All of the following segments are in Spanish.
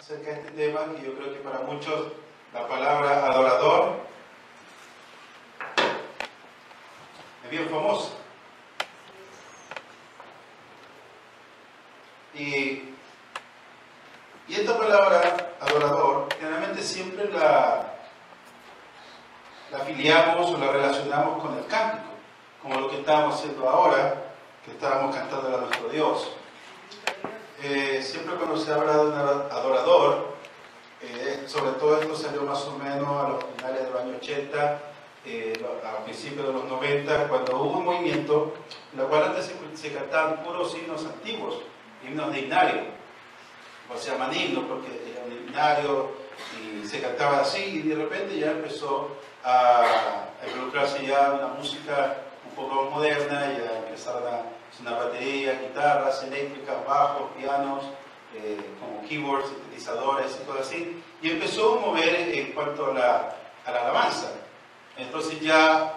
acerca de este tema, que yo creo que para muchos la palabra adorador es bien famosa. Y esta palabra adorador, generalmente siempre la afiliamos o la relacionamos con el cántico, como lo que estábamos haciendo ahora, que estábamos cantando a nuestro Dios. Siempre cuando se habla de un adorador, sobre todo esto salió más o menos a los finales de los años 80, a principios de los 90, cuando hubo un movimiento en el cual antes se cantaban puros himnos antiguos, himnos de himnario, o se llaman himnos porque era un himnario y se cantaba así, y de repente ya empezó a involucrarse ya una música un poco más moderna, ya empezaron a sonar baterías, guitarras eléctricas, bajos, pianos, como keyboards, sintetizadores y todo así, y empezó a mover en cuanto a la alabanza. Entonces ya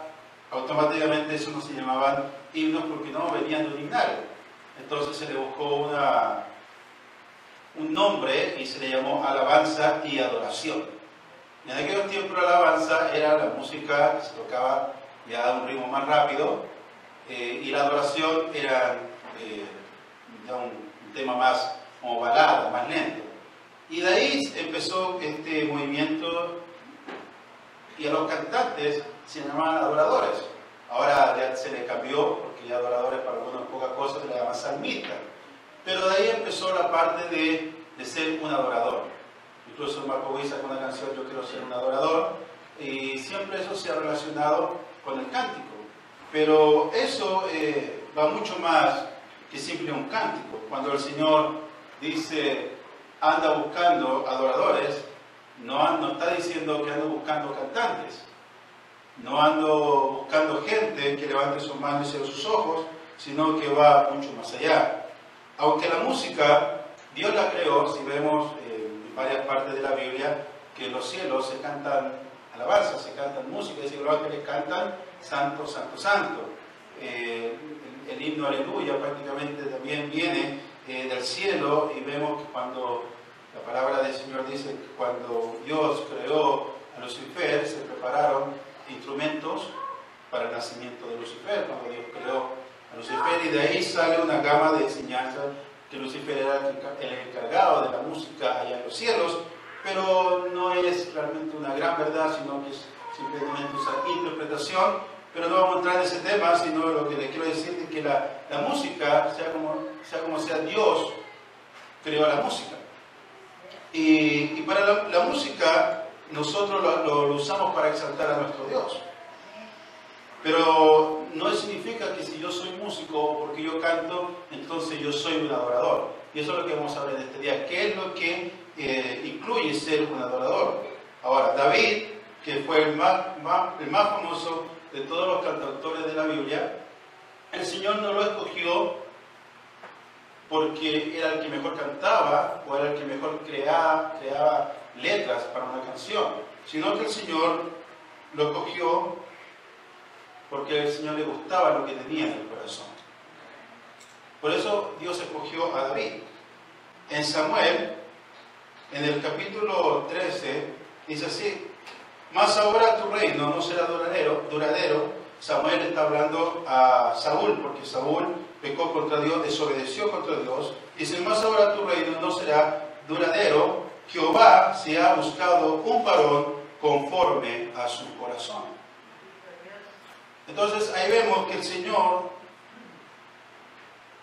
automáticamente eso no se llamaban himnos porque no venían de un himnario. Entonces se le buscó un nombre y se le llamó alabanza y adoración. En aquellos tiempos la alabanza era la música que se tocaba ya a un ritmo más rápido, y la adoración era ya un tema más como balada, más lento. Y de ahí empezó este movimiento, y a los cantantes se llamaban adoradores. Ahora ya se le cambió, porque ya adoradores para algunas pocas cosas se le llama salmista. Pero de ahí empezó la parte de ser un adorador. Incluso Marco Witt sacó una canción, Yo quiero ser un adorador, y siempre eso se ha relacionado con el cántico. Pero eso va mucho más que simple un cántico. Cuando el Señor dice, anda buscando adoradores, no está diciendo que ando buscando cantantes, no ando buscando gente que levante sus manos y cierre sus ojos, sino que va mucho más allá. Aunque la música, Dios la creó, si vemos en varias partes de la Biblia, que en los cielos se cantan alabanzas, se cantan música, es decir, los ángeles cantan santo, santo, santo. El himno aleluya prácticamente también viene del cielo, y vemos que cuando la palabra del Señor dice que cuando Dios creó a Lucifer, se prepararon instrumentos para el nacimiento de Lucifer, cuando Dios creó a Lucifer, y de ahí sale una gama de enseñanzas, que Lucifer era el encargado de la música allá en los cielos, pero no es realmente una gran verdad, sino que es simplemente esa interpretación. Pero no vamos a entrar en ese tema, sino lo que le quiero decir es que la música, sea como sea, Dios creó la música. Y para la música, nosotros lo usamos para exaltar a nuestro Dios. Pero no significa que si yo soy músico o porque yo canto, entonces yo soy un adorador. Y eso es lo que vamos a ver en este día. ¿Qué es lo que incluye ser un adorador? Ahora, David, que fue el más famoso de todos los cantautores de la Biblia, el Señor no lo escogió porque era el que mejor cantaba o era el que mejor creaba letras para una canción, sino que el Señor lo escogió porque al Señor le gustaba lo que tenía en el corazón. Por eso Dios escogió a David. En Samuel, en el capítulo 13, dice así: mas ahora tu reino no será duradero. Samuel está hablando a Saúl, porque Saúl pecó contra Dios, desobedeció contra Dios. Dice, mas ahora tu reino no será duradero. Jehová se ha buscado un varón conforme a su corazón. Entonces ahí vemos que el Señor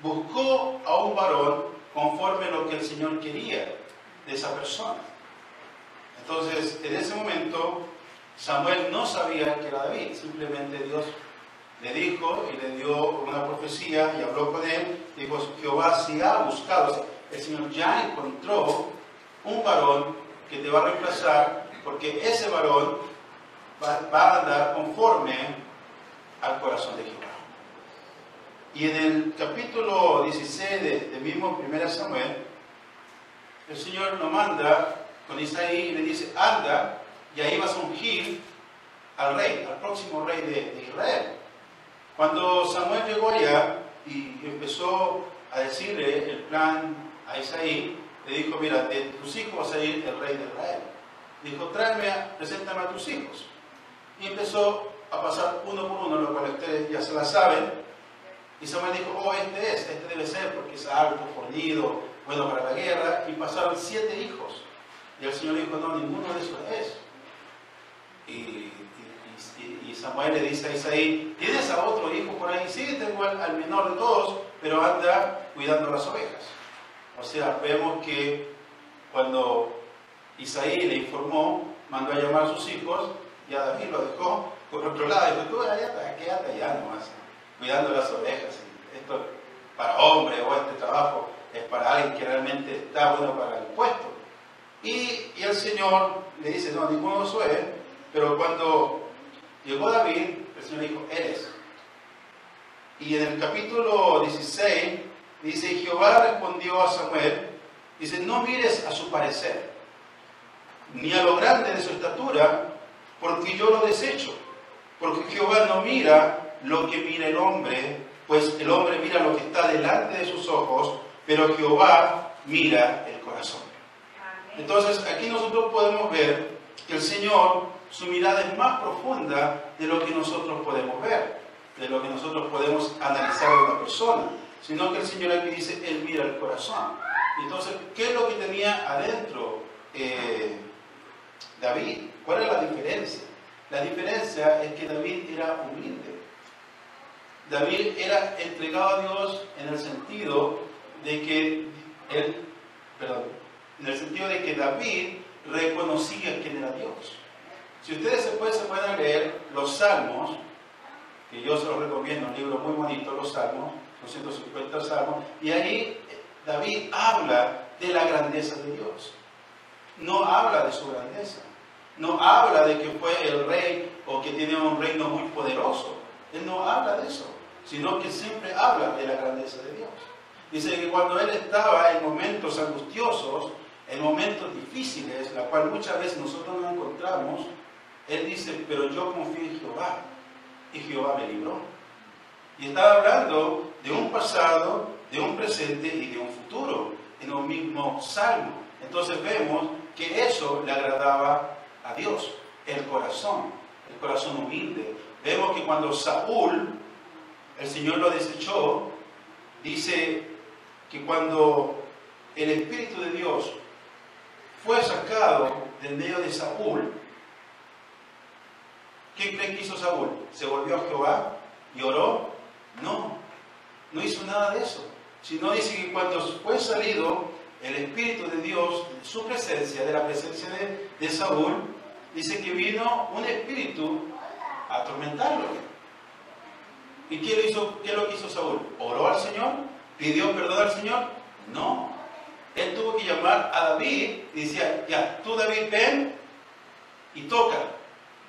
buscó a un varón conforme a lo que el Señor quería de esa persona. Entonces, en ese momento, Samuel no sabía que era David, simplemente Dios le dijo y le dio una profecía y habló con él. Dijo, Jehová se ha buscado, el Señor ya encontró un varón que te va a reemplazar, porque ese varón va a andar conforme al corazón de Jehová. Y en el capítulo 16 de mismo 1 Samuel, el Señor nos manda con Isaí y le dice, anda, y ahí vas a ungir al rey, al próximo rey de Israel. Cuando Samuel llegó allá y empezó a decirle el plan a Isaí, le dijo, mira, de tus hijos va a salir el rey de Israel. Dijo, preséntame a tus hijos. Y empezó a pasar uno por uno, lo cual ustedes ya se la saben. Y Samuel dijo, oh, este debe ser, porque es alto, fornido, bueno para la guerra. Y pasaron 7 hijos. Y el Señor dijo, no, ninguno de esos es. Y Samuel le dice a Isaí, ¿tienes a otro hijo por ahí? Sí, tengo al menor de todos, pero anda cuidando las ovejas. O sea, vemos que cuando Isaí le informó, mandó a llamar a sus hijos, y a David lo dejó por otro lado. Dijo, tú quédate allá nomás, cuidando las ovejas. Esto para hombre, o este trabajo es para alguien que realmente está bueno para el puesto. Y el Señor le dice, no, ninguno de esos es. Pero cuando llegó David, el Señor dijo, eres. Y en el capítulo 16 dice, Jehová respondió a Samuel, dice, no mires a su parecer, ni a lo grande de su estatura, porque yo lo desecho. Porque Jehová no mira lo que mira el hombre, pues el hombre mira lo que está delante de sus ojos, pero Jehová mira el corazón. Entonces aquí nosotros podemos ver que el Señor, su mirada es más profunda de lo que nosotros podemos ver, de lo que nosotros podemos analizar de una persona, sino que el Señor aquí dice, Él mira el corazón. Entonces, ¿qué es lo que tenía adentro David? ¿Cuál es la diferencia? La diferencia es que David era humilde. David era entregado a Dios en el sentido de que David reconocía quién era Dios. Si ustedes se pueden leer los Salmos, que yo se los recomiendo, un libro muy bonito, los Salmos, los 150 Salmos, y ahí David habla de la grandeza de Dios. No habla de su grandeza. No habla de que fue el rey o que tiene un reino muy poderoso. Él no habla de eso, sino que siempre habla de la grandeza de Dios. Dice que cuando él estaba en momentos angustiosos, en momentos difíciles, la cual muchas veces nosotros nos encontramos, él dice, pero yo confío en Jehová, y Jehová me libró. Y estaba hablando de un pasado, de un presente y de un futuro, en un mismo salmo. Entonces vemos que eso le agradaba a Dios, el corazón humilde. Vemos que cuando Saúl, el Señor lo desechó, dice que cuando el Espíritu de Dios fue sacado del medio de Saúl, ¿qué creen que hizo Saúl? ¿Se volvió a Jehová y oró? No hizo nada de eso. Sino dice que cuando fue salido el Espíritu de Dios, de su presencia, de la presencia de Saúl, dice que vino un espíritu a atormentarlo. ¿Y qué es lo que hizo Saúl? ¿Oró al Señor? ¿Pidió perdón al Señor? No. Él tuvo que llamar a David y decía, ya, tú David ven y toca.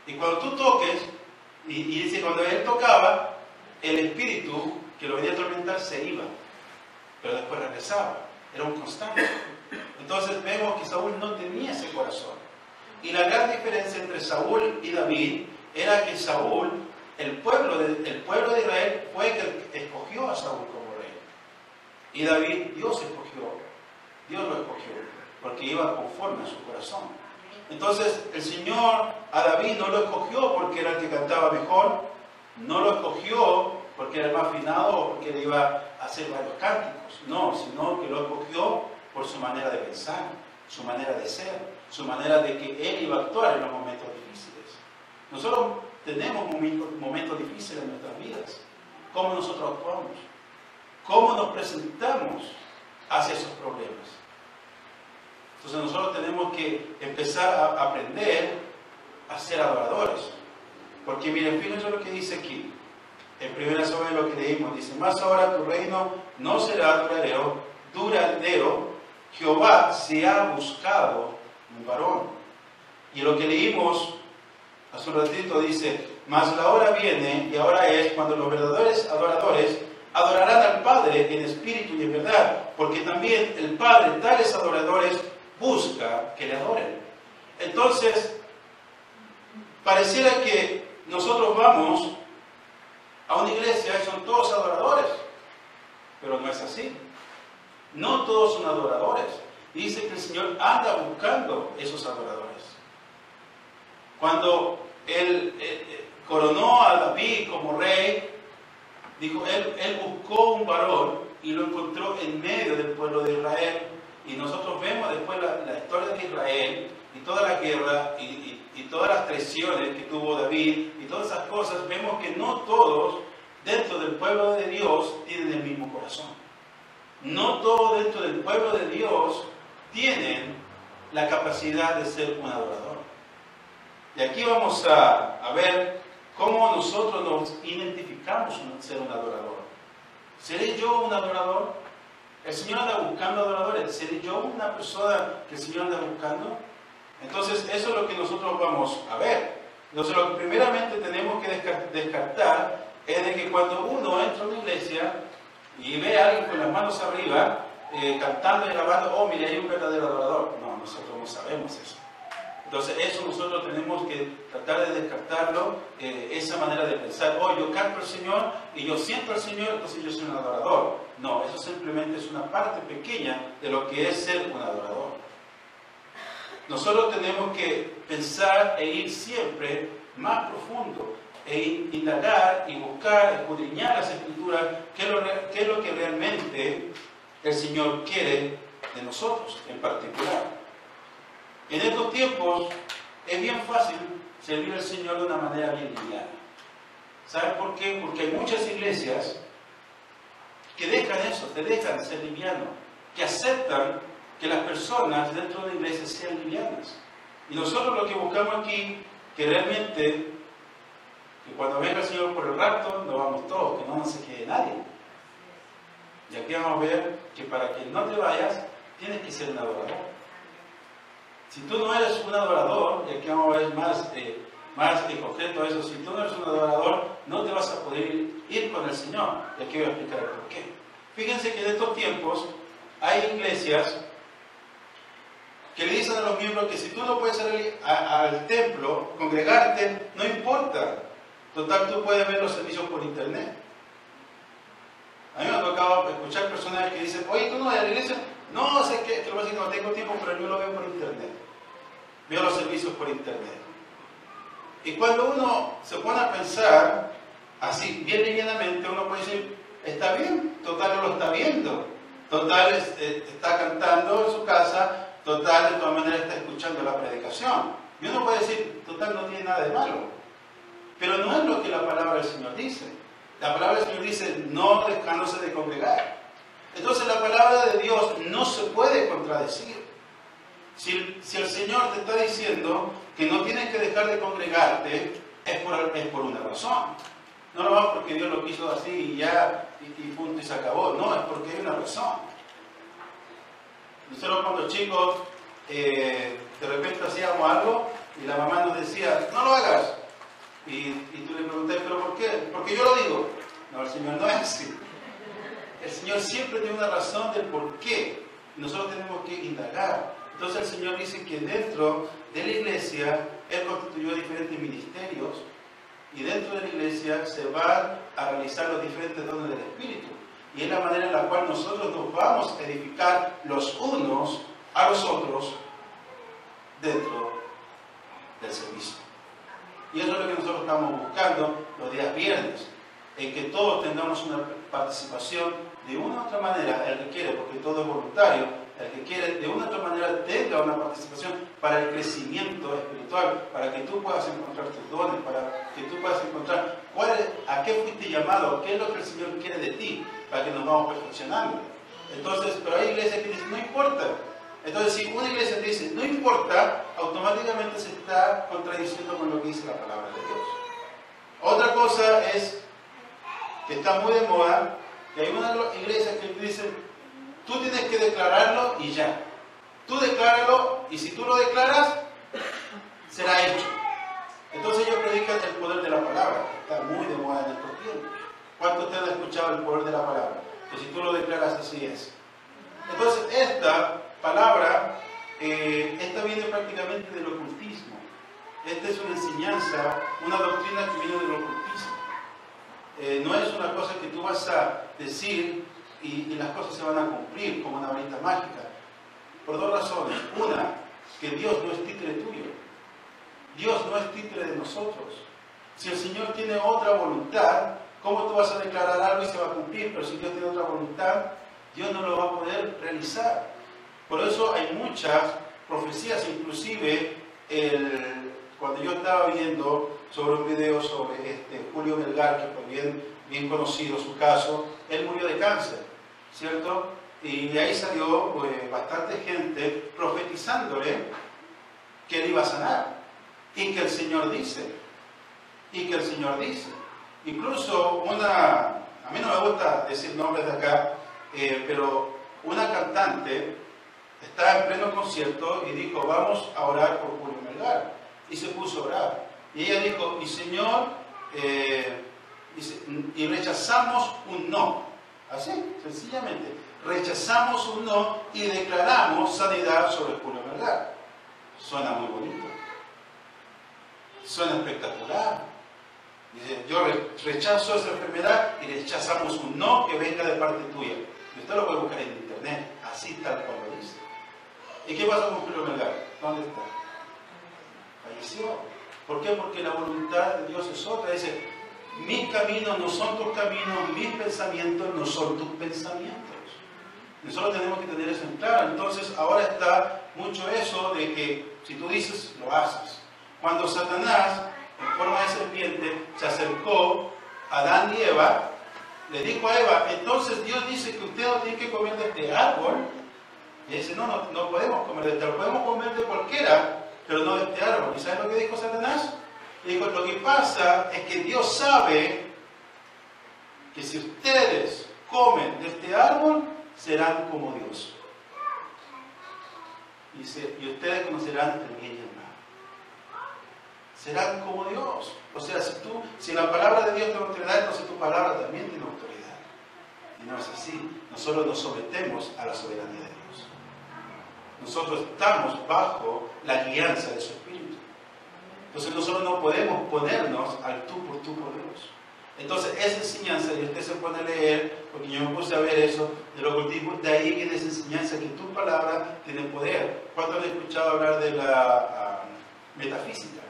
Y cuando tú toques, y dice, cuando él tocaba, el espíritu que lo venía a atormentar se iba, pero después regresaba. Era un constante. Entonces vemos que Saúl no tenía ese corazón. Y la gran diferencia entre Saúl y David era que Saúl, el pueblo de Israel, fue el que escogió a Saúl como rey. Y David, Dios lo escogió, porque iba conforme a su corazón. Entonces el Señor a David no lo escogió porque era el que cantaba mejor, no lo escogió porque era el más afinado o porque le iba a hacer varios cánticos, no, sino que lo escogió por su manera de pensar, su manera de ser, su manera de que él iba a actuar en los momentos difíciles. Nosotros tenemos momentos difíciles en nuestras vidas. ¿Cómo nosotros actuamos? ¿Cómo nos presentamos hacia esos problemas? Entonces nosotros tenemos que empezar a aprender a ser adoradores. Porque miren, fíjense lo que dice aquí. En 1 Samuel lo que leímos, dice, más ahora tu reino no será duradero, Jehová se ha buscado un varón. Y lo que leímos hace un ratito dice, mas la hora viene, y ahora es cuando los verdaderos adoradores adorarán al Padre en espíritu y en verdad, porque también el Padre, tales adoradores, busca que le adoren. Entonces, pareciera que nosotros vamos a una iglesia y son todos adoradores, pero no es así. No todos son adoradores. dice que el Señor anda buscando esos adoradores. Cuando Él coronó a David como rey, dijo, él buscó un varón y lo encontró en medio del pueblo de Israel. Y nosotros vemos después la historia de Israel y toda la guerra y todas las traiciones que tuvo David y todas esas cosas. Vemos que no todos dentro del pueblo de Dios tienen el mismo corazón. No todos dentro del pueblo de Dios tienen la capacidad de ser un adorador. Y aquí vamos a ver cómo nosotros nos identificamos en ser un adorador. ¿Seré yo un adorador? El Señor anda buscando adoradores. ¿Seré yo una persona que el Señor anda buscando? Entonces, eso es lo que nosotros vamos a ver. Entonces, lo que primeramente tenemos que descartar es de que cuando uno entra a una iglesia y ve a alguien con las manos arriba, cantando y alabando, oh, mire, hay un verdadero adorador. No, nosotros no sabemos eso. Entonces, eso nosotros tenemos que tratar de descartarlo, esa manera de pensar, oh, yo canto al Señor y yo siento al Señor, entonces yo soy un adorador. No, eso simplemente es una parte pequeña de lo que es ser un adorador. Nosotros tenemos que pensar e ir siempre más profundo, e indagar y buscar, escudriñar las Escrituras, qué es lo que realmente el Señor quiere de nosotros en particular. En estos tiempos es bien fácil servir al Señor de una manera bien liviana. ¿Saben por qué? Porque hay muchas iglesias que dejan eso, te dejan ser liviano, que aceptan que las personas dentro de la iglesia sean livianas. Y nosotros lo que buscamos aquí, que realmente, que cuando venga el Señor por el rapto, nos vamos todos, que no se quede nadie. Y aquí vamos a ver que para que no te vayas, tienes que ser un adorador. Si tú no eres un adorador, y aquí vamos a ver más en concreto eso, si tú no eres un adorador, no te vas a poder ir con el Señor. Y aquí voy a explicar el por qué. Fíjense que en estos tiempos hay iglesias que le dicen a los miembros que si tú no puedes ir al templo, congregarte, no importa. Total, tú puedes ver los servicios por internet. A mí me ha tocado escuchar personas que dicen, oye, ¿tú no vas a la iglesia? No, sé que lo voy a decir, no tengo tiempo, pero yo lo veo por internet. Veo los servicios por internet. Y cuando uno se pone a pensar, así, bien livianamente, uno puede decir, está bien, total, no lo está viendo. Total, está cantando en su casa, total, de todas maneras está escuchando la predicación. Y uno puede decir, total, no tiene nada de malo. Pero no es lo que la palabra del Señor dice. La palabra del Señor dice, no dejándose de congregar. Entonces la palabra de Dios no se puede contradecir. Si el Señor te está diciendo que no tienes que dejar de congregarte, es por una razón. No lo va porque Dios lo quiso así y ya, y punto, y se acabó. No, es porque hay una razón. Nosotros cuando chicos, de repente hacíamos algo y la mamá nos decía, no lo hagas. Y tú le pregunté, ¿pero por qué? Porque yo lo digo. No, el Señor no es así. El Señor siempre tiene una razón del por qué. Y nosotros tenemos que indagar. Entonces el Señor dice que dentro de la iglesia, Él constituyó diferentes ministerios. Y dentro de la iglesia se van a realizar los diferentes dones del Espíritu. Y es la manera en la cual nosotros nos vamos a edificar los unos a los otros dentro del servicio. Y eso es lo que nosotros estamos buscando los días viernes, en que todos tengamos una participación de una u otra manera, el que quiere, porque todo es voluntario, el que quiere de una u otra manera tenga una participación para el crecimiento espiritual, para que tú puedas encontrar tus dones, para que tú puedas encontrar a qué fuiste llamado, qué es lo que el Señor quiere de ti, para que nos vamos perfeccionando. Entonces, pero hay iglesias que dicen, no importa. Entonces, si una iglesia te dice, no importa, automáticamente se está contradiciendo con lo que dice la palabra de Dios. Otra cosa es que está muy de moda, que hay unas iglesias que dicen, tú tienes que declararlo y ya. Tú decláralo y si tú lo declaras, será hecho. Entonces ellos predican el poder de la palabra, que está muy de moda en estos tiempos. ¿Cuántos de ustedes han escuchado el poder de la palabra? Que si tú lo declaras, así es. Entonces esta palabra, esta viene prácticamente del ocultismo. Esta es una enseñanza, una doctrina que viene del ocultismo. No es una cosa que tú vas a decir y las cosas se van a cumplir como una varita mágica. Por dos razones. Una, que Dios no es títere tuyo. Dios no es títere de nosotros. Si el Señor tiene otra voluntad, ¿cómo tú vas a declarar algo y se va a cumplir? Pero si Dios tiene otra voluntad, Dios no lo va a poder realizar. Por eso hay muchas profecías, inclusive cuando yo estaba viendo sobre un video sobre Julio Melgar, que fue bien conocido su caso, él murió de cáncer, ¿cierto? Y de ahí salió bastante gente profetizándole que él iba a sanar. Y que el Señor dice. Incluso a mí no me gusta decir nombres de acá, pero una cantante estaba en pleno concierto y dijo, vamos a orar por Julio Melgar. Y se puso a orar. Y ella dijo, y Señor, y rechazamos un no. Así, sencillamente. Rechazamos un no y declaramos sanidad sobre Julio Melgar. Suena muy bonito. Suena espectacular. Dice, yo rechazo esa enfermedad y rechazamos un no que venga de parte tuya. Y usted lo puede buscar en internet, así tal cual lo dice. ¿Y qué pasó con Julio Melgar? ¿Dónde está? Falleció. ¿Por qué? Porque la voluntad de Dios es otra. Dice, mis caminos no son tus caminos, mis pensamientos no son tus pensamientos. Nosotros tenemos que tener eso en claro. Entonces ahora está mucho eso de que si tú dices, lo haces. Cuando Satanás, en forma de serpiente, se acercó a Adán y Eva, le dijo a Eva, entonces Dios dice que usted no tiene que comer de este árbol. Y dice, no podemos comer de este árbol, podemos comer de cualquiera, pero no de este árbol. ¿Y sabes lo que dijo Satanás? Le dijo, lo que pasa es que Dios sabe que si ustedes comen de este árbol, serán como Dios. Y dice, y ustedes conocerán el bien y el mal. Serán como Dios. O sea, si la palabra de Dios tiene autoridad, entonces tu palabra también tiene autoridad. Y no es así. Nosotros nos sometemos a la soberanía de Dios. Nosotros estamos bajo la guianza de su Espíritu. Entonces nosotros no podemos ponernos al tú por Dios. Entonces esa enseñanza, y usted se puede leer, porque yo me puse a ver eso, del ocultismo, de ahí viene esa enseñanza que tu palabra tiene poder. ¿Cuántos han escuchado hablar de la metafísica?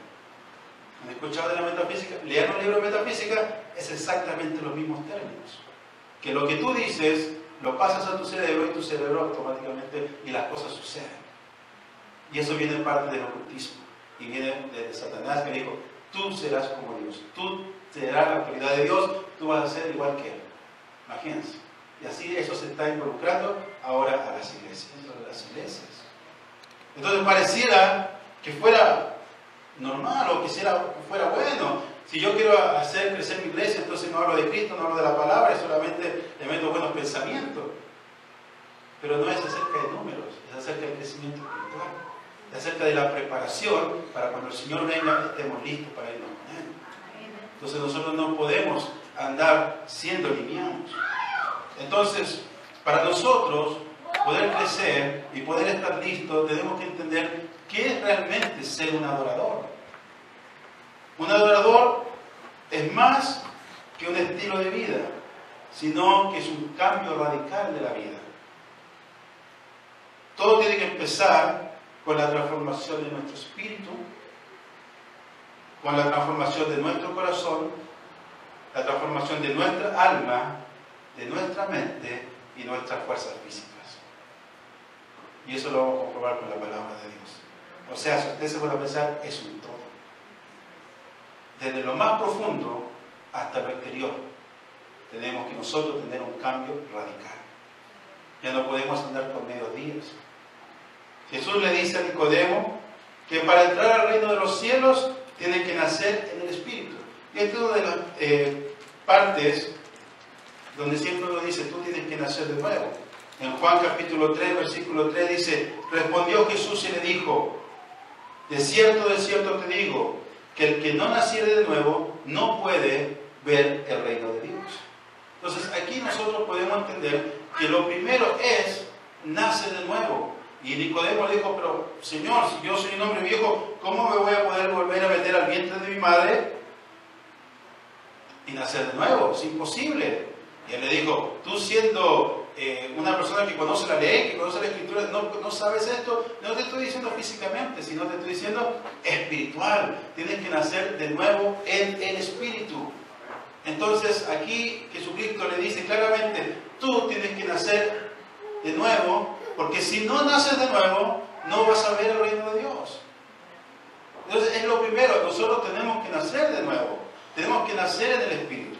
¿Han escuchado de la metafísica? Lean un libro de metafísica, es exactamente los mismos términos. Que lo que tú dices, lo pasas a tu cerebro y tu cerebro automáticamente, y las cosas suceden. Y eso viene parte del ocultismo. Y viene de Satanás que dijo, tú serás como Dios, tú serás la autoridad de Dios, tú vas a ser igual que Él. Imagínense. Y así eso se está involucrando ahora a las iglesias. Entonces pareciera que fuera normal o que fuera bueno. Si yo quiero hacer crecer mi iglesia, entonces no hablo de Cristo, no hablo de la palabra, y solamente le meto buenos pensamientos. Pero no es acerca de números, es acerca del crecimiento espiritual. Es acerca de la preparación para cuando el Señor venga estemos listos para irnos con Él. Entonces nosotros no podemos andar siendo livianos. Entonces, para nosotros poder crecer y poder estar listos, tenemos que entender qué es realmente ser un adorador. Un adorador es más que un estilo de vida, sino que es un cambio radical de la vida. Todo tiene que empezar con la transformación de nuestro espíritu, con la transformación de nuestro corazón, la transformación de nuestra alma, de nuestra mente y nuestras fuerzas físicas. Y eso lo vamos a comprobar con la palabra de Dios. O sea, si usted se puede pensar, es un todo. Desde lo más profundo hasta lo exterior, tenemos que nosotros tener un cambio radical. Ya no podemos andar por mediodías. Jesús le dice a Nicodemo que para entrar al reino de los cielos tiene que nacer en el Espíritu. Y esta es una de las partes donde siempre uno dice, tú tienes que nacer de nuevo. En Juan capítulo 3, versículo 3 dice, respondió Jesús y le dijo, de cierto te digo, que el que no naciere de nuevo no puede ver el reino de Dios. Entonces aquí nosotros podemos entender que lo primero es, nace de nuevo. Y Nicodemo le dijo, pero Señor, si yo soy un hombre viejo, ¿cómo me voy a poder volver a meter al vientre de mi madre y nacer de nuevo? Es imposible. Y él le dijo, tú siendo una persona que conoce la ley, que conoce la escritura, no sabes esto, no te estoy diciendo físicamente, sino te estoy diciendo espiritual. Tienes que nacer de nuevo en el Espíritu. Entonces aquí Jesucristo le dice claramente, tú tienes que nacer de nuevo, porque si no naces de nuevo, no vas a ver el reino de Dios. Entonces es lo primero, nosotros tenemos que nacer de nuevo, tenemos que nacer en el Espíritu.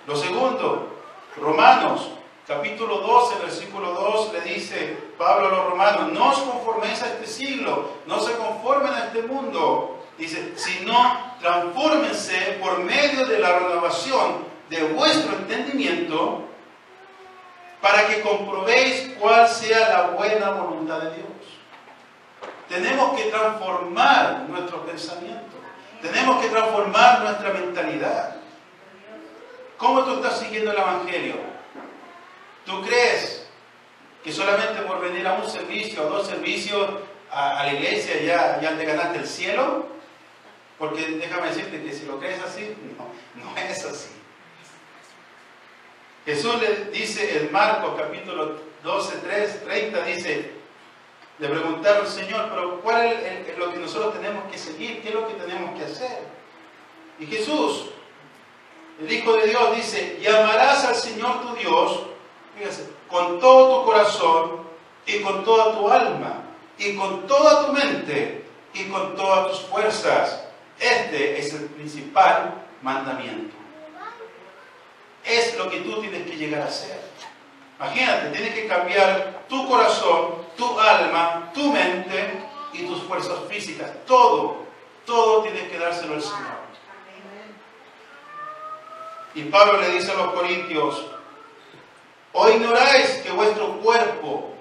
Lo segundo, Romanos capítulo 12, versículo 2, le dice Pablo a los romanos, no os conforméis a este siglo, no se conformen a este mundo, dice, sino transfórmense por medio de la renovación de vuestro entendimiento, para que comprobéis cuál sea la buena voluntad de Dios. Tenemos que transformar nuestro pensamiento, tenemos que transformar nuestra mentalidad. ¿Cómo tú estás siguiendo el Evangelio? ¿Tú crees que solamente por venir a un servicio o dos servicios a la iglesia ya te ganaste el cielo? Porque déjame decirte que si lo crees así, no es así. Jesús le dice en Marcos capítulo 12, 30, dice, le preguntaron, Señor, pero ¿cuál es lo que nosotros tenemos que seguir? ¿Qué es lo que tenemos que hacer? Y Jesús, el Hijo de Dios, dice, y amarás al Señor tu Dios, fíjate, con todo tu corazón y con toda tu alma y con toda tu mente y con todas tus fuerzas. Este es el principal mandamiento. Es lo que tú tienes que llegar a hacer. Imagínate, tienes que cambiar tu corazón, tu alma, tu mente y tus fuerzas físicas. Todo tienes que dárselo al Señor. Y Pablo le dice a los corintios, ¿o ignoráis que vuestro cuerpo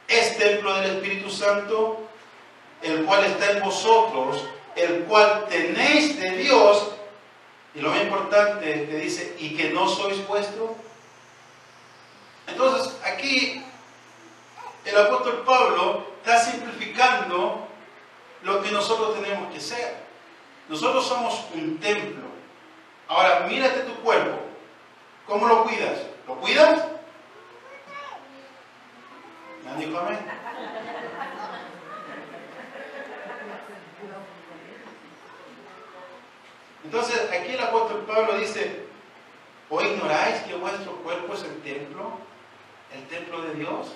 es templo del Espíritu Santo, el cual está en vosotros, el cual tenéis de Dios? Y lo más importante que dice, y que no sois vuestro. Entonces aquí el apóstol Pablo está simplificando lo que nosotros tenemos que ser. Nosotros somos un templo. Ahora mírate tu cuerpo. ¿Cómo lo cuidas? ¿Lo cuidas? ¿Me dijo amén? Entonces aquí el apóstol Pablo dice, ¿o ignoráis que vuestro cuerpo es el templo de Dios?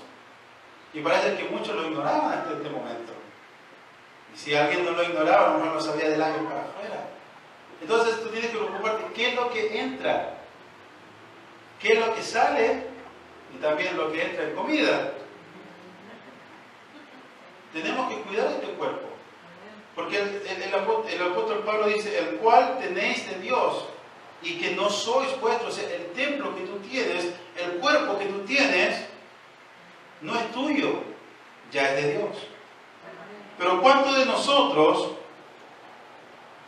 Y parece que muchos lo ignoraban hasta este momento. Y si alguien no lo ignoraba, a lo mejor lo sabía del año para afuera. Entonces tú tienes que preocuparte, ¿qué es lo que entra? ¿Qué es lo que sale? Y también lo que entra en comida. Tenemos que cuidar este cuerpo. Porque el apóstol Pablo dice, el cual tenéis de Dios y que no sois vuestros. O sea, el templo que tú tienes, el cuerpo que tú tienes, no es tuyo, ya es de Dios. Pero ¿cuántos de nosotros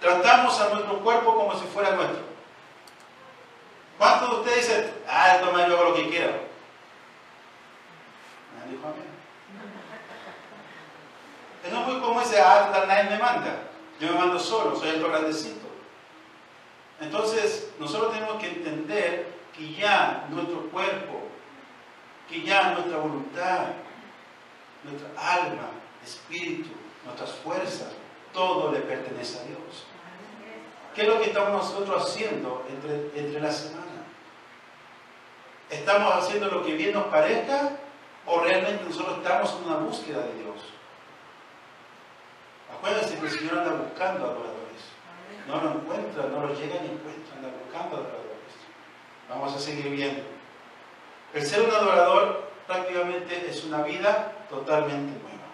tratamos a nuestro cuerpo como si fuera nuestro? ¿Cuántos de ustedes dicen, toma, yo hago lo que quiero? Nadie dijo amén. No es muy como ese, nadie me manda. Yo me mando solo, soy el grandecito. Entonces, nosotros tenemos que entender que ya nuestro cuerpo, que ya nuestra voluntad, nuestra alma, espíritu, nuestras fuerzas, todo le pertenece a Dios. ¿Qué es lo que estamos nosotros haciendo entre la semana? ¿Estamos haciendo lo que bien nos parezca o realmente nosotros estamos en una búsqueda de Dios? Acuérdense que el Señor anda buscando adoradores. No lo encuentra, no lo llega ni encuentra, anda buscando adoradores. Vamos a seguir viendo. El ser un adorador prácticamente es una vida totalmente nueva.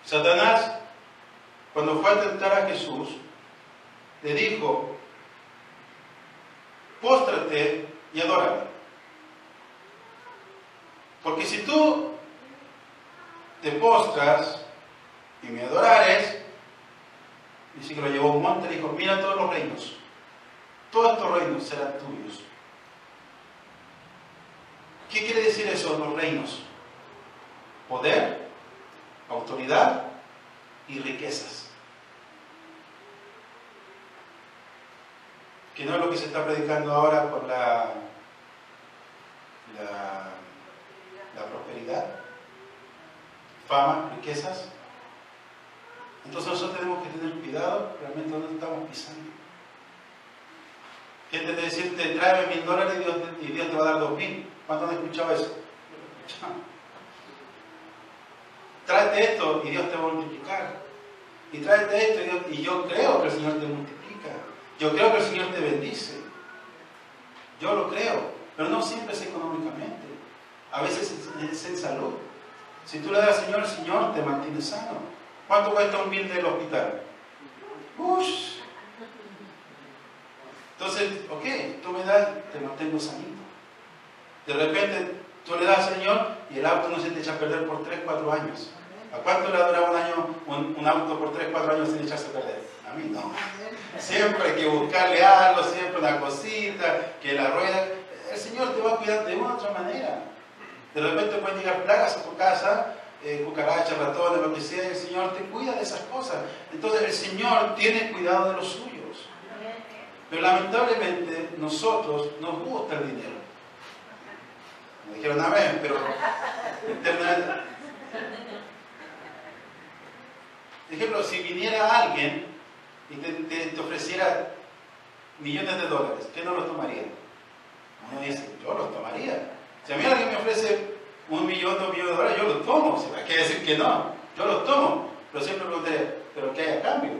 Satanás, cuando fue a tentar a Jesús, le dijo, póstrate y adórame. Porque si tú te postras y me adorares, dice que lo llevó a un monte y dijo, mira todos los reinos, todos estos reinos serán tuyos. ¿Qué quiere decir eso, los reinos? Poder, autoridad y riquezas. Que no es lo que se está predicando ahora por la la prosperidad, fama, riquezas. Entonces nosotros tenemos que tener cuidado realmente dónde estamos pisando. Gente de decirte, tráeme $1000 y Dios te va a dar 2000. ¿Cuántos han escuchado eso? Tráete esto y Dios te va a multiplicar. Y tráete esto y yo creo que el Señor te multiplica. Yo creo que el Señor te bendice. Yo lo creo. Pero no siempre es económicamente. A veces es en salud. Si tú le das al Señor, el Señor te mantiene sano. ¿Cuánto cuesta un bill del hospital? ¡Ush! Entonces, ok, tú me das, te mantengo sanito. De repente, tú le das al Señor y el auto no se te echa a perder por 3, 4 años. ¿A cuánto le ha durado un auto por 3, 4 años sin echarse a perder? A mí no. Siempre hay que buscarle algo, siempre una cosita, que la rueda. El Señor te va a cuidar de una u otra manera. De repente pueden llegar plagas a tu casa, cucarachas, ratones, lo que sea, y el Señor te cuida de esas cosas. Entonces el Señor tiene cuidado de los suyos. Pero lamentablemente nosotros nos gusta el dinero. Me dijeron amén, pero por ejemplo, si viniera alguien y te ofreciera millones de dólares, ¿qué no los tomaría? Uno dice, yo los tomaría. Si a mí alguien me ofrece $1 millón, $2 millones de dólares, yo los tomo. Si hay que decir que no, yo los tomo. Pero siempre pregunté, ¿pero qué hay a cambio?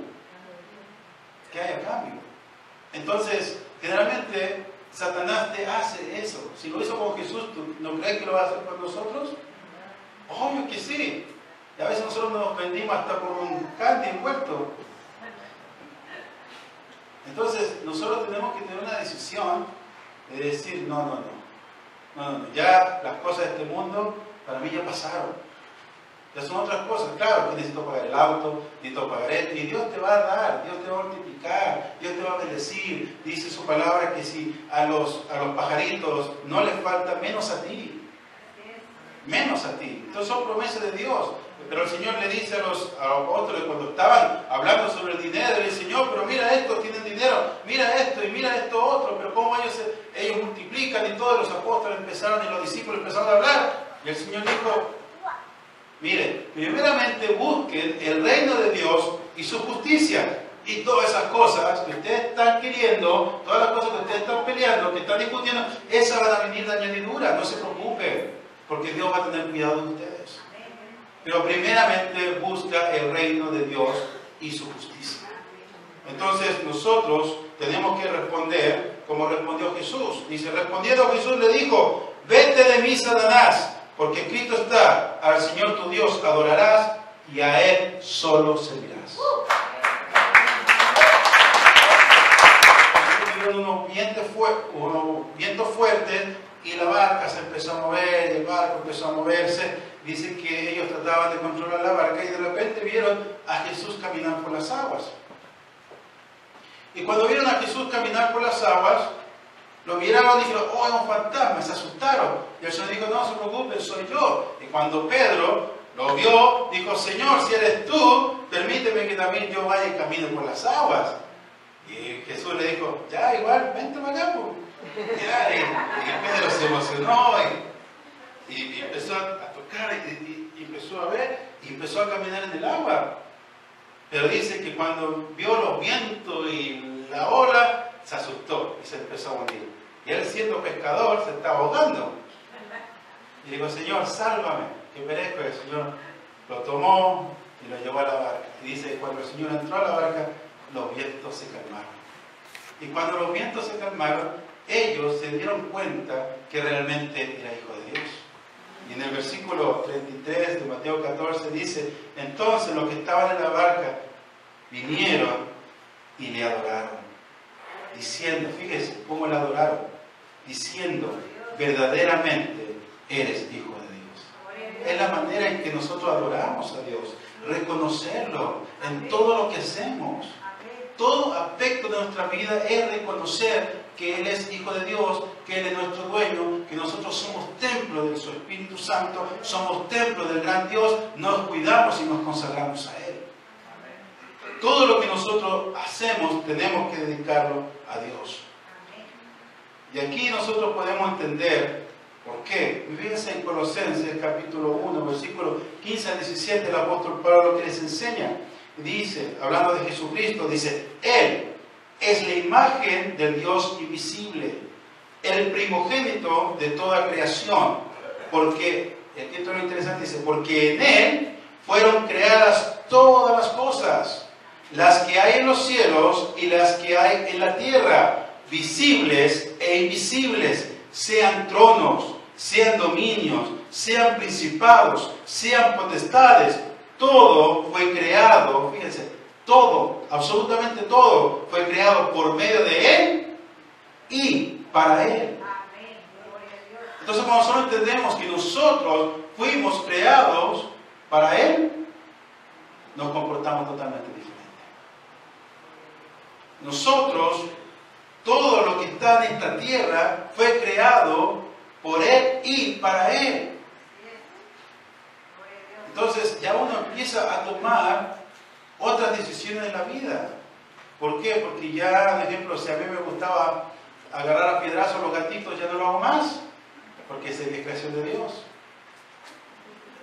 ¿Qué hay a cambio? Entonces, generalmente, Satanás te hace eso. Si lo hizo con Jesús, ¿tú no crees que lo va a hacer con nosotros? Obvio que sí. Y a veces nosotros nos vendimos hasta por un candy envuelto. Entonces, nosotros tenemos que tener una decisión de decir, no. Ya las cosas de este mundo, para mí ya pasaron. Ya son otras cosas. Claro que necesito pagar el auto, necesito pagar esto, y Dios te va a dar, Dios te va a multiplicar, Dios te va a bendecir. Dice su palabra que si a los pajaritos no les falta, menos a ti. Menos a ti. Entonces son promesas de Dios. Pero el Señor le dice a los apóstoles cuando estaban hablando sobre el dinero, le dice, Señor, pero mira esto, tienen dinero, mira esto y mira esto otro, pero cómo ellos multiplican, y todos los apóstoles empezaron y los discípulos empezaron a hablar. Y el Señor dijo, mire, primeramente busquen el reino de Dios y su justicia. Y todas esas cosas que ustedes están queriendo, todas las cosas que ustedes están peleando, que están discutiendo, esas van a venir de añadidura, no se preocupen, porque Dios va a tener cuidado de ustedes. Pero primeramente busca el reino de Dios y su justicia. Entonces nosotros tenemos que responder como respondió Jesús. Dice, respondiendo Jesús le dijo, vete de mí, Satanás, porque escrito está, al Señor tu Dios adorarás y a Él solo servirás. Tuvieron unos vientos fuertes y la barca se empezó a mover, y el barco empezó a moverse. Dice que ellos trataban de controlar la barca y de repente vieron a Jesús caminar por las aguas. Y cuando vieron a Jesús caminar por las aguas, lo miraron y dijeron, oh, es un fantasma, se asustaron. Y el Señor dijo, no se preocupen, soy yo. Y cuando Pedro lo vio, dijo, Señor, si eres tú, permíteme que también yo vaya y camine por las aguas. Y Jesús le dijo, ya, igual, vente para acá. Ya, y Pedro se emocionó y empezó a tocar y empezó a ver y empezó a caminar en el agua. Pero dice que cuando vio los vientos y la ola, se asustó y se empezó a hundir. Y él, siendo pescador, se estaba ahogando. Y dijo, Señor, sálvame, que merezco. El Señor lo tomó y lo llevó a la barca. Y dice, cuando el Señor entró a la barca, los vientos se calmaron. Y cuando los vientos se calmaron, ellos se dieron cuenta que realmente era hijo de Dios. Y en el versículo 33 de Mateo 14 dice, entonces los que estaban en la barca vinieron y le adoraron, diciendo, fíjese cómo le adoraron, diciendo, verdaderamente eres hijo de Dios. Es la manera en que nosotros adoramos a Dios, reconocerlo en todo lo que hacemos. Todo aspecto de nuestra vida es reconocer que Él es Hijo de Dios, que Él es nuestro dueño, que nosotros somos templo de su Espíritu Santo, somos templo del gran Dios, nos cuidamos y nos consagramos a Él. Todo lo que nosotros hacemos tenemos que dedicarlo a Dios. Y aquí nosotros podemos entender, ¿Por qué? Fíjense en Colosenses capítulo 1, versículo 15 al 17, el apóstol Pablo lo que les enseña. Dice, hablando de Jesucristo, dice, Él es la imagen del Dios invisible, el primogénito de toda creación, porque, el título interesante dice, porque en Él fueron creadas todas las cosas, las que hay en los cielos y las que hay en la tierra, visibles e invisibles, sean tronos, sean dominios, sean principados, sean potestades. Todo fue creado, fíjense, todo, absolutamente todo, fue creado por medio de Él y para Él. Entonces, cuando nosotros entendemos que nosotros fuimos creados para Él, nos comportamos totalmente diferente. Nosotros, todo lo que está en esta tierra fue creado por Él y para Él. Entonces ya uno empieza a tomar otras decisiones en la vida. ¿Por qué? Porque ya, por ejemplo, si a mí me gustaba agarrar a piedrazos a los gatitos, ya no lo hago más, porque es creación de Dios.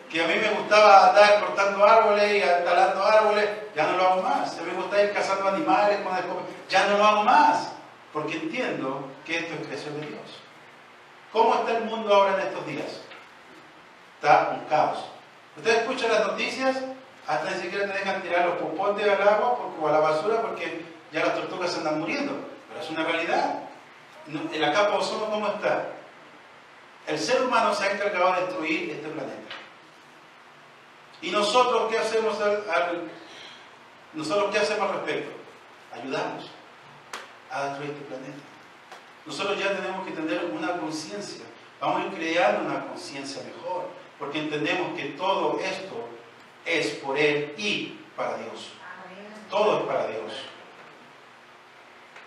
Que a mí me gustaba andar cortando árboles y talando árboles, ya no lo hago más. Si a mí me gustaba ir cazando animales, ya no lo hago más, porque entiendo que esto es creación de Dios. ¿Cómo está el mundo ahora en estos días? Está un caos. Ustedes escuchan las noticias, hasta ni siquiera te dejan tirar los popotes al agua o a la basura porque ya las tortugas se andan muriendo. Pero es una realidad. En la capa de ozono, ¿cómo está? El ser humano se ha encargado de destruir este planeta. ¿Y nosotros qué hacemos nosotros qué hacemos al respecto? Ayudamos a destruir este planeta. Nosotros ya tenemos que tener una conciencia. Vamos a ir creando una conciencia mejor, porque entendemos que todo esto es por Él y para Dios. Todo es para Dios.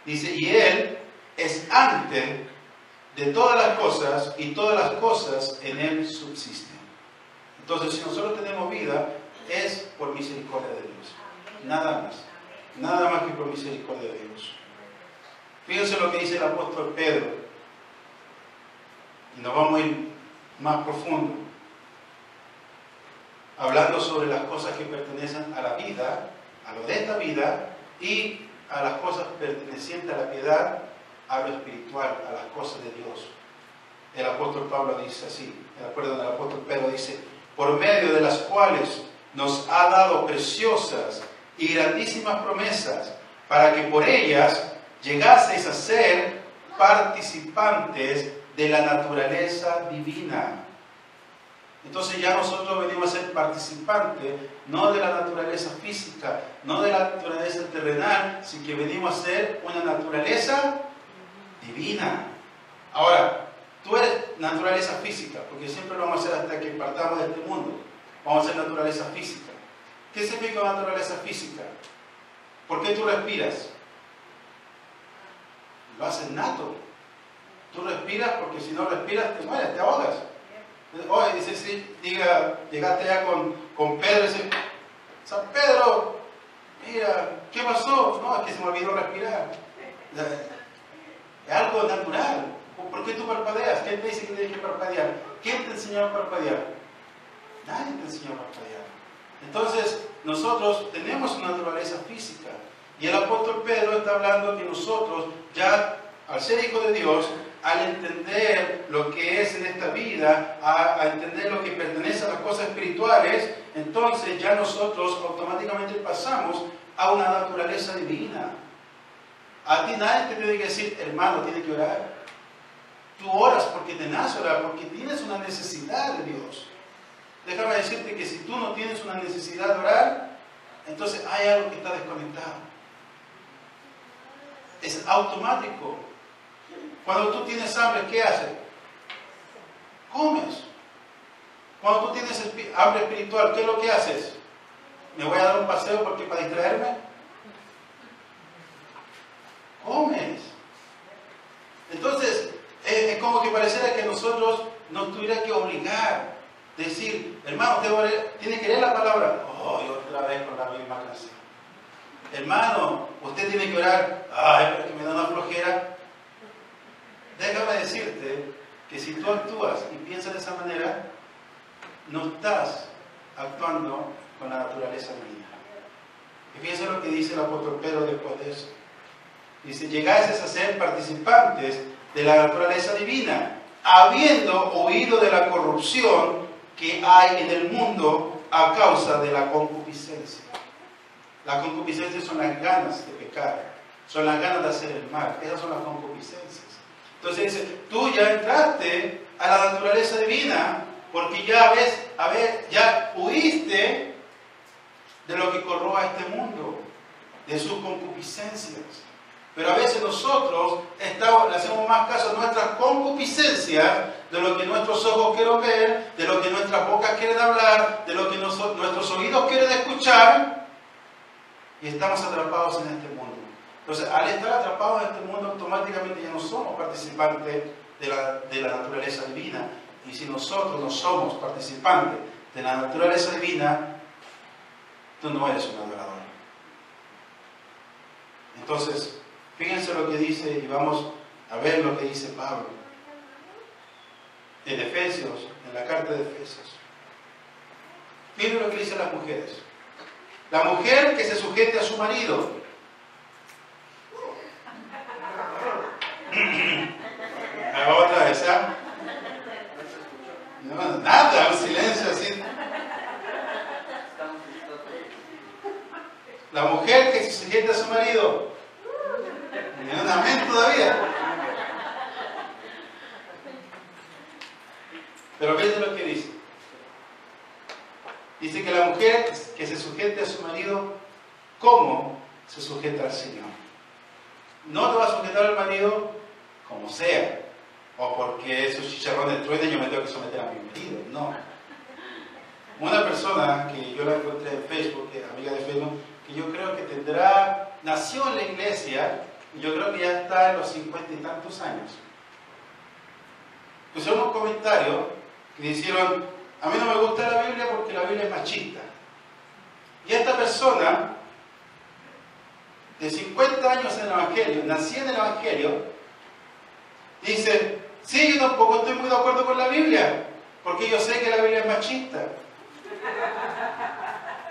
Dice, y Él es antes de todas las cosas, y todas las cosas en Él subsisten. Entonces, si nosotros tenemos vida, es por misericordia de Dios. Nada más. Nada más que por misericordia de Dios. Fíjense lo que dice el apóstol Pedro. Y nos vamos a ir más profundo. Hablando sobre las cosas que pertenecen a la vida, a lo de esta vida, y a las cosas pertenecientes a la piedad, a lo espiritual, a las cosas de Dios. El apóstol Pablo dice así, el apóstol Pedro dice, por medio de las cuales nos ha dado preciosas y grandísimas promesas, para que por ellas llegaseis a ser participantes de la naturaleza divina. Entonces ya nosotros venimos a ser participantes, no de la naturaleza física, no de la naturaleza terrenal, sino que venimos a ser una naturaleza divina. Ahora, tú eres naturaleza física, porque siempre lo vamos a hacer hasta que partamos de este mundo. Vamos a ser naturaleza física. ¿Qué significa naturaleza física? ¿Por qué tú respiras? Lo haces nato. Tú respiras porque si no respiras te mueres, te ahogas. Oye, dice, sí, llegaste ya con Pedro y dice, San Pedro, mira, ¿qué pasó? No, es que se me olvidó respirar. Es algo natural. ¿Por qué tú parpadeas? ¿Quién te dice que tienes que parpadear? ¿Quién te enseñó a parpadear? Nadie te enseñó a parpadear. Entonces, nosotros tenemos una naturaleza física. Y el apóstol Pedro está hablando que nosotros, ya al ser hijos de Dios, al entender lo que es en esta vida, a entender lo que pertenece a las cosas espirituales, entonces ya nosotros automáticamente pasamos a una naturaleza divina. A ti nadie te tiene que decir, hermano, tienes que orar. Tú oras porque te nace orar, porque tienes una necesidad de Dios. Déjame decirte que si tú no tienes una necesidad de orar, entonces hay algo que está desconectado. Es automático. Cuando tú tienes hambre, ¿qué haces? Comes. Cuando tú tienes hambre espiritual, ¿qué es lo que haces? ¿Me voy a dar un paseo porque para distraerme? Comes. Entonces, es como que pareciera que nosotros nos tuviera que obligar. Decir, hermano, usted tiene que leer la palabra. Oh, y otra vez con la misma canción. Hermano, usted tiene que orar. Ay, pero es que me da una flojera. Déjame decirte que si tú actúas y piensas de esa manera, no estás actuando con la naturaleza divina. Y fíjense lo que dice el apóstol Pedro después de eso. Dice, llegáis a ser participantes de la naturaleza divina, habiendo huido de la corrupción que hay en el mundo a causa de la concupiscencia. La concupiscencia son las ganas de pecar, son las ganas de hacer el mal. Esas son las concupiscencias. Entonces dice, tú ya entraste a la naturaleza divina porque ya ya huiste de lo que corroa este mundo, de sus concupiscencias. Pero a veces nosotros le hacemos más caso a nuestras concupiscencias de lo que nuestros ojos quieren ver, de lo que nuestras bocas quieren hablar, de lo que nuestros oídos quieren escuchar, y estamos atrapados en este mundo. Entonces, al estar atrapados en este mundo, automáticamente ya no somos participantes de la naturaleza divina. Y si nosotros no somos participantes de la naturaleza divina, tú no eres un adorador. Entonces, fíjense lo que dice, y vamos a ver lo que dice Pablo en Efesios, en la carta de Efesios. Fíjense lo que dicen las mujeres. La mujer que se sujete a su marido. Otra vez, ¿ah? No, nada, un silencio así. La mujer que se sujeta a su marido. Ni un amén todavía. Pero fíjense lo que dice. Dice que la mujer que se sujete a su marido, ¿cómo se sujeta al Señor? No te va a sujetar al marido como sea, o porque esos chicharrones truenen, yo me tengo que someter a mi marido. No. Una persona que yo la encontré en Facebook, amiga de Facebook, que yo creo que nació en la iglesia, y yo creo que ya está en los 50 y tantos años. Pusieron un comentario que dijeron, a mí no me gusta la Biblia porque la Biblia es machista. Y esta persona, de 50 años en el Evangelio, nacida en el Evangelio, dice, sí, yo tampoco estoy muy de acuerdo con la Biblia, porque yo sé que la Biblia es machista.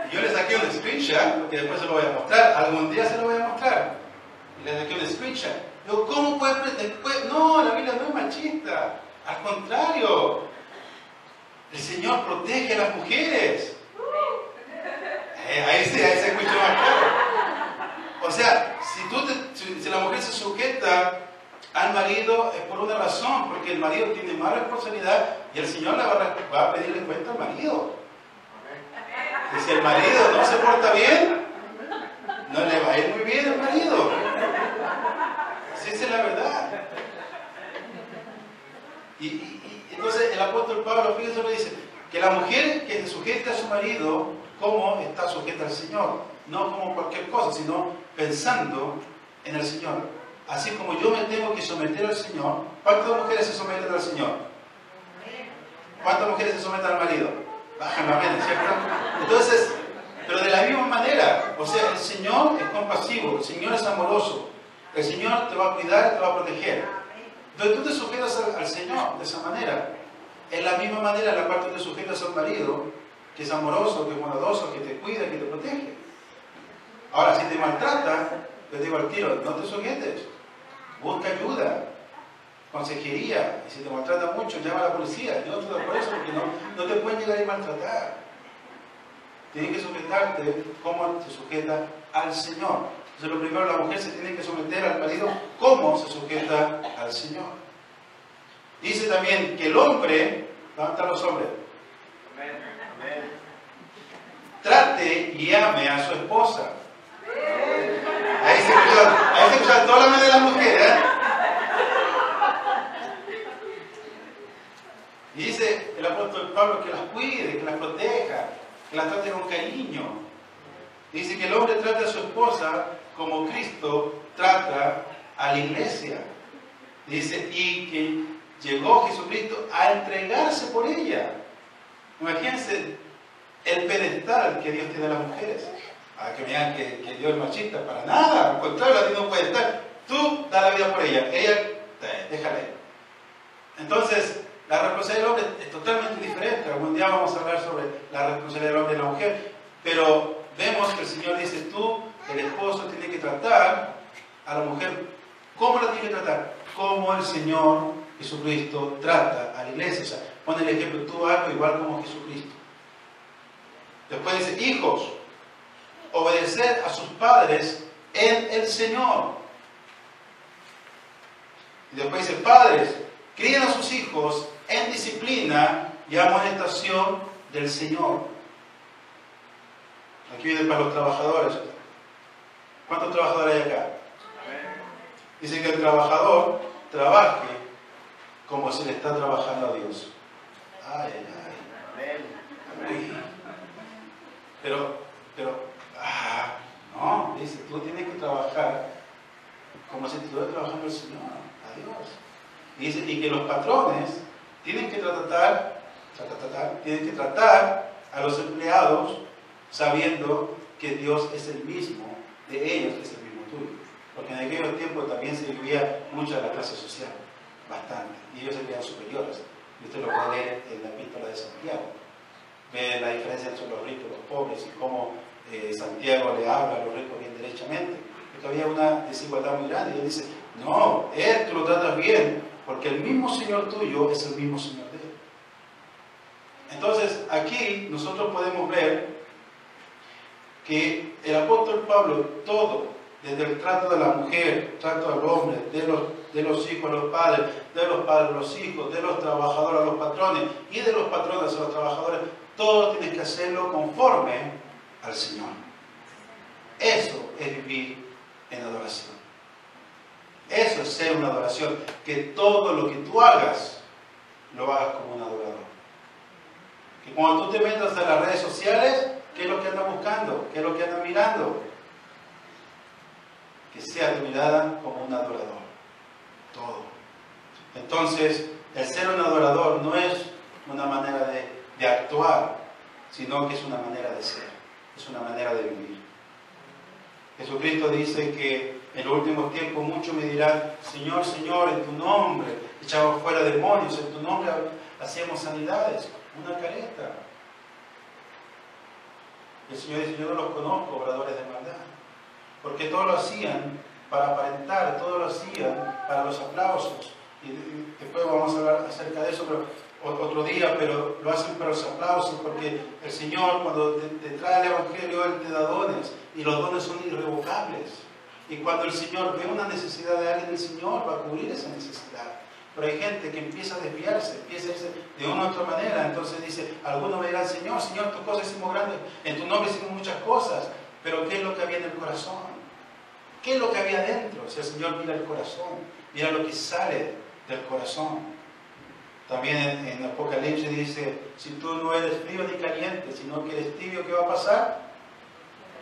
Y yo le saqué un screenshot, porque después se lo voy a mostrar, algún día se lo voy a mostrar. Y le saqué un screenshot. Digo, ¿cómo puede después? No, la Biblia no es machista. Al contrario, el Señor protege a las mujeres. Ahí se escucha más claro. O sea, si la mujer se sujeta al marido es por una razón, porque el marido tiene más responsabilidad y el Señor le va a pedirle cuenta al marido. Y si el marido no se porta bien, no le va a ir muy bien al marido. Esa es la verdad. Y entonces el apóstol Pablo, fíjense lo dice, que la mujer que se sujeta a su marido, como está sujeta al Señor, no como cualquier cosa, sino pensando en el Señor. Así como yo me tengo que someter al Señor, ¿cuántas mujeres se someten al Señor? ¿Cuántas mujeres se someten al marido? Bajan la mente, ¿cierto? Entonces, pero de la misma manera, o sea, el Señor es compasivo, el Señor es amoroso, el Señor te va a cuidar, te va a proteger. Entonces tú te sujetas al Señor de esa manera. En la misma manera en la cual tú te sujetas al marido, que es amoroso, que es bondadoso, que te cuida, que te protege. Ahora, si te maltrata, les digo al tiro, no te sujetes. Busca ayuda, consejería. Y si te maltrata mucho, llama a la policía. Yo no estoy por eso, porque no te pueden llegar a maltratar. Tienes que sujetarte como se sujeta al Señor. Entonces, lo primero, la mujer se tiene que someter al marido como se sujeta al Señor. Dice también que el hombre, ¿dónde están los hombres? Amén. Trate y ame a su esposa. Ahí se escucha toda la mente de las mujeres, ¿eh? Y dice el apóstol Pablo que las cuide, que las proteja, que las trate con cariño. Dice que el hombre trata a su esposa como Cristo trata a la iglesia. Dice, y que llegó Jesucristo a entregarse por ella. Imagínense el pedestal que Dios tiene a las mujeres. A que me digan que Dios es machista, para nada, al contrario, a ti no puede estar. Tú da la vida por ella, déjala ir. Entonces, la responsabilidad del hombre es totalmente diferente. Algún día vamos a hablar sobre la responsabilidad del hombre y la mujer, pero vemos que el Señor dice, tú, el esposo, tiene que tratar a la mujer. ¿Cómo la tiene que tratar? Como el Señor Jesucristo trata a la iglesia. O sea, pone el ejemplo, tú hazlo igual como Jesucristo. Después dice, hijos, obedecer a sus padres en el Señor. Y después dice, padres, críen a sus hijos en disciplina y amonestación del Señor. Aquí viene para los trabajadores. ¿Cuántos trabajadores hay acá? Dice que el trabajador trabaje como si le está trabajando a Dios. Ay, ay, ay. Pero, no, dice, tú tienes que trabajar como si te estuviera trabajando el Señor, a Dios. Y dice, y que los patrones tienen que tratar a los empleados sabiendo que Dios es el mismo de ellos, que es el mismo tuyo. Porque en aquellos tiempos también se vivía mucho de la clase social, bastante, y ellos se veían superiores. Y usted lo puede leer en la epístola de Santiago. Ve la diferencia entre los ricos y los pobres y cómo Santiago le habla a los ricos bien derechamente. Porque había una desigualdad muy grande. Y él dice, no, tú lo tratas bien, porque el mismo Señor tuyo es el mismo Señor de él. Entonces, aquí nosotros podemos ver que el apóstol Pablo, todo, desde el trato de la mujer, trato al hombre, de los hijos a los padres, de los padres a los hijos, de los trabajadores a los patrones y de los patrones a los trabajadores, todo tiene que hacerlo conforme al Señor. Eso es vivir en adoración. Eso es ser una adoración, que todo lo que tú hagas, lo hagas como un adorador. Que cuando tú te metas en las redes sociales, ¿qué es lo que andas buscando? ¿Qué es lo que andas mirando? Que sea tu mirada como un adorador. Todo. Entonces, el ser un adorador no es una manera de actuar, sino que es una manera de ser, es una manera de vivir. Jesucristo dice que en los últimos tiempos muchos me dirán, Señor, Señor, en tu nombre echamos fuera demonios, en tu nombre hacíamos sanidades. Una careta. El Señor dice, yo no los conozco, obradores de maldad. Porque todos lo hacían para aparentar, todos lo hacían para los aplausos. Y después vamos a hablar acerca de eso otro día, pero lo hacen para los aplausos, porque el Señor, cuando te trae el Evangelio, Él te da dones, y los dones son irrevocables. Y cuando el Señor ve una necesidad de alguien, el Señor va a cubrir esa necesidad. Pero hay gente que empieza a desviarse, empieza a irse de una u otra manera. Entonces dice, algunos me dirán, Señor, Señor, tus cosas hicimos grandes, en tu nombre hicimos muchas cosas, pero ¿qué es lo que había en el corazón? ¿Qué es lo que había dentro? Si el Señor mira el corazón, mira lo que sale del corazón. También en Apocalipsis dice, si tú no eres frío ni caliente, sino que eres tibio, ¿qué va a pasar?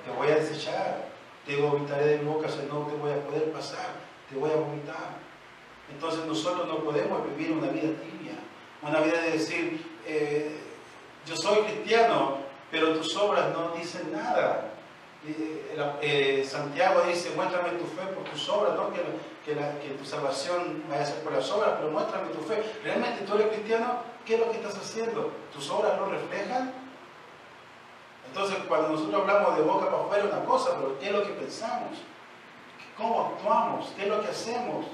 Te voy a desechar, te vomitaré de mi boca, si no te voy a poder pasar, te voy a vomitar. Entonces nosotros no podemos vivir una vida tibia, una vida de decir, yo soy cristiano, pero tus obras no dicen nada. Santiago dice, muéstrame tu fe por tus obras, no que tu salvación vaya a ser por las obras, pero muéstrame tu fe. ¿Realmente tú eres cristiano? ¿Qué es lo que estás haciendo? ¿Tus obras lo reflejan? Entonces, cuando nosotros hablamos de boca para afuera una cosa, pero ¿qué es lo que pensamos? ¿Cómo actuamos? ¿Qué es lo que hacemos?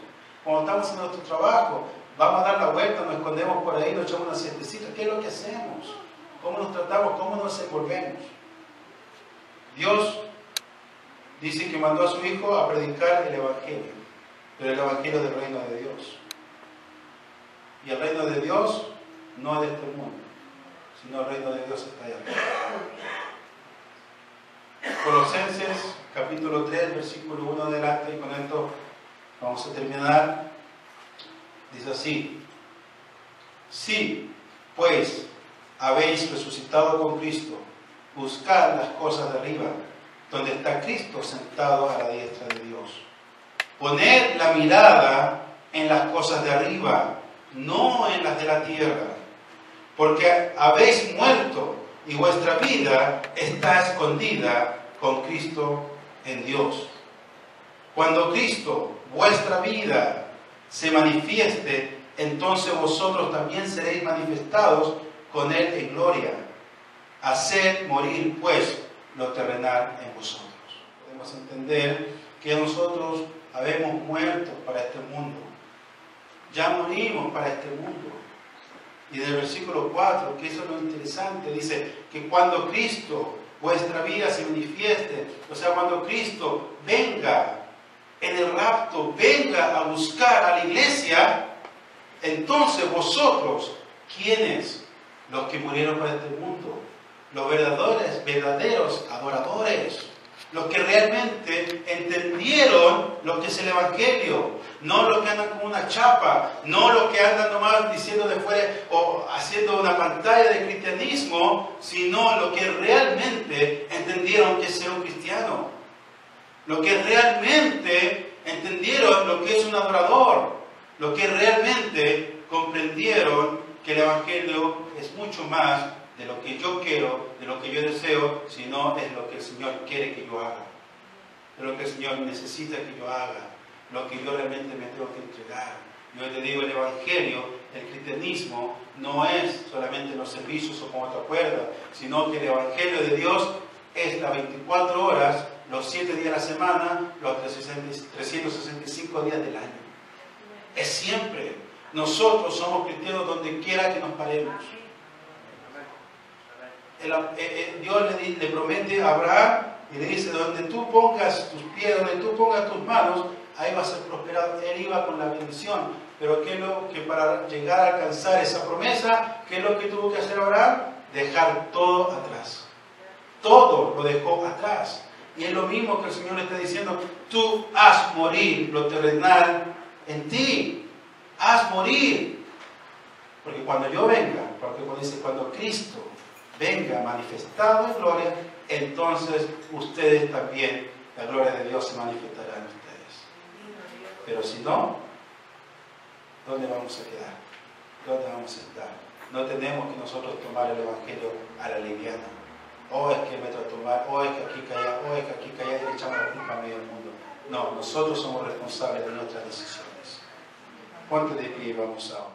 Cuando estamos en nuestro trabajo, vamos a dar la vuelta, nos escondemos por ahí, nos echamos una siestecita. ¿Qué es lo que hacemos? ¿Cómo nos tratamos? ¿Cómo nos envolvemos? Dios dice que mandó a su Hijo a predicar el Evangelio, pero el Evangelio del reino de Dios. Y el reino de Dios no es de este mundo, sino el reino de Dios está allá arriba. Colosenses capítulo 3, versículo 1 adelante, y con esto vamos a terminar. Dice así: si pues habéis resucitado con Cristo, buscad las cosas de arriba, donde está Cristo sentado a la diestra de Dios. Poned la mirada en las cosas de arriba, no en las de la tierra, porque habéis muerto y vuestra vida está escondida con Cristo en Dios. Cuando Cristo, vuestra vida, se manifieste, entonces vosotros también seréis manifestados con Él en gloria. Haced morir, pues, lo terrenal en vosotros. Podemos entender que nosotros habemos muerto para este mundo. Ya morimos para este mundo. Y del versículo 4, que eso es lo interesante, dice que cuando Cristo, vuestra vida se manifieste, o sea, cuando Cristo venga en el rapto, venga a buscar a la iglesia, entonces vosotros, ¿quiénes? Los que murieron para este mundo, los verdaderos adoradores, los que realmente entendieron lo que es el Evangelio, no los que andan con una chapa, no los que andan nomás diciendo de fuera o haciendo una pantalla de cristianismo, sino los que realmente entendieron que es ser un cristiano, los que realmente entendieron lo que es un adorador, los que realmente comprendieron que el Evangelio es mucho más de lo que yo quiero, de lo que yo deseo, sino es lo que el Señor quiere que yo haga, de lo que el Señor necesita que yo haga, lo que yo realmente me tengo que entregar. Yo te digo, el Evangelio, el cristianismo, no es solamente los servicios o como te acuerdas, sino que el Evangelio de Dios es las 24 horas, los 7 días de la semana, los 365 días del año. Es siempre. Nosotros somos cristianos donde quiera que nos paremos. Dios le promete a Abraham y le dice, donde tú pongas tus pies, donde tú pongas tus manos, ahí va a ser prosperado. Él iba con la bendición. Pero ¿qué es lo que para llegar a alcanzar esa promesa, qué es lo que tuvo que hacer Abraham? Dejar todo atrás. Todo lo dejó atrás. Y es lo mismo que el Señor le está diciendo, tú haz morir lo terrenal en ti. Haz morir. Porque cuando yo venga, porque cuando dice, cuando Cristo venga manifestado en gloria, entonces ustedes también, la gloria de Dios se manifestará en ustedes. Pero si no, ¿dónde vamos a quedar? ¿Dónde vamos a estar? No tenemos que nosotros tomar el Evangelio a la liviana. O es que me trato de tomar, o es que aquí calla, o es que aquí calla, y le echamos la culpa a medio mundo. No, nosotros somos responsables de nuestras decisiones. Ponte de pie y vamos a